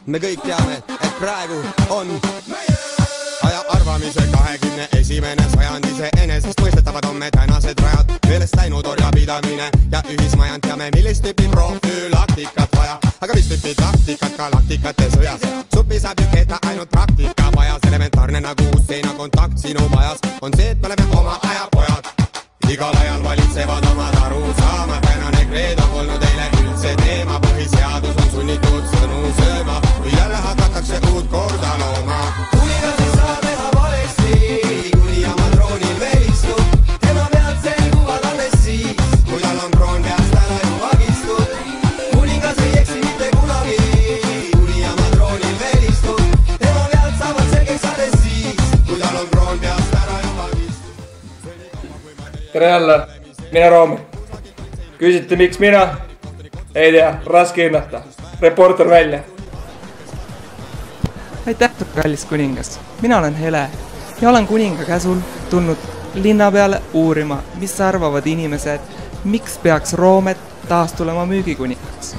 Me kõik teame, et praegu on aja arvamise 21. sajandi see enesest mõistetavad on me tänased rajad meelest läinud orjapidamine ja ühismajand teame millist tüüpi profülaktikat vaja aga mis tüüpi taktikat galaktikate sõjas supi saab ju keeta ainult praktika vajas elementaarne nagu seina kontakt sinu majas on see, et me oleme oma aja pojad igal ajal valitsevad omad arusaama tänane kreedo polnud eile üldse teema põhiseadus on sunnitud sõnu sööma või jälle hakatakse uut korda looma kuningas ei saa teha valesti kuni oma troonil veristub tema pead selguvad alles siis kui tal on kroon peast ära ju vagistud kuningas ei eksi mitte kunagi kuni oma troonil veristub tema pead saavad selgeks alles siis kui tal on kroon peast ära ju vagistud tere jälle, mina Roomi. Küsite miks mina? Ei tea, raske hinnata. Reporter välja. Aitäh, kallis kuningas. Mina olen Hele ja olen kuninga käsul tulnud linna peale uurima, mis arvavad inimesed, miks peaks Roomet taas tulema müügikuningaks.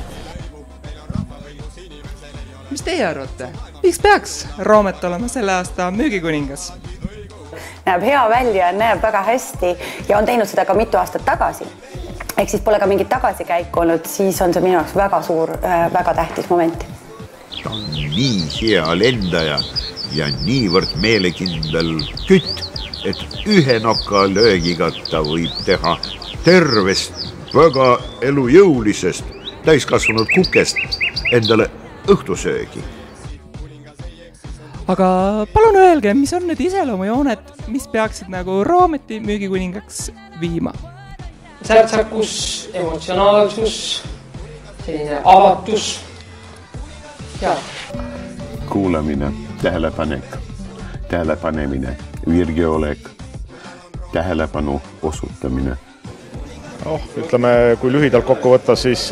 Mis teie arvate? Miks peaks Roomet olema selle aasta müügikuningas? Näeb hea välja, näeb väga hästi ja on teinud seda ka mitu aastat tagasi. Ehk siis pole ka mingit tagasikäiku olnud, siis on see minu jaoks väga suur, väga tähtis moment. Ta on nii hea lendaja ja niivõrd meelekindel kütt, et ühe noka löögiga ta võib teha tervest, väga elujõulisest, täiskasvanud kukest endale õhtusöögi. Aga palun öelge, mis on need iseloomujooned, mis peaksid nagu Roometi müügikuningaks viima? Särtsakus, emotsionaalsus, selline avatus ja kuulamine, tähelepanemine, virgeolek, tähelepanu osutamine. Ütleme, kui lühidalt kokku võtta, siis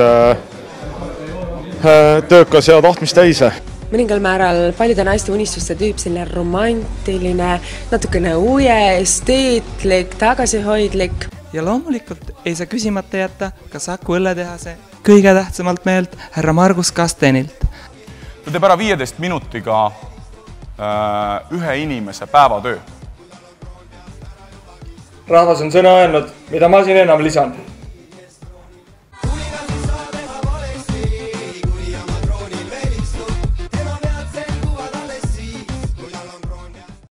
töökas ja tahtmist täise. Mõningal määral paljude naiste unistuste tüüp, selline romantiline, natukene uje, esteetlik, tagasihoidlik. Ja loomulikult ei saa küsimata jätta ka Saku õlletehase kõige tähtsamalt meelt härra Margus Kastenilt. Ta teeb ära 15 minutiga ühe inimese päevatöö. Rahvas on sõna öelnud, mida ma siin enam lisan.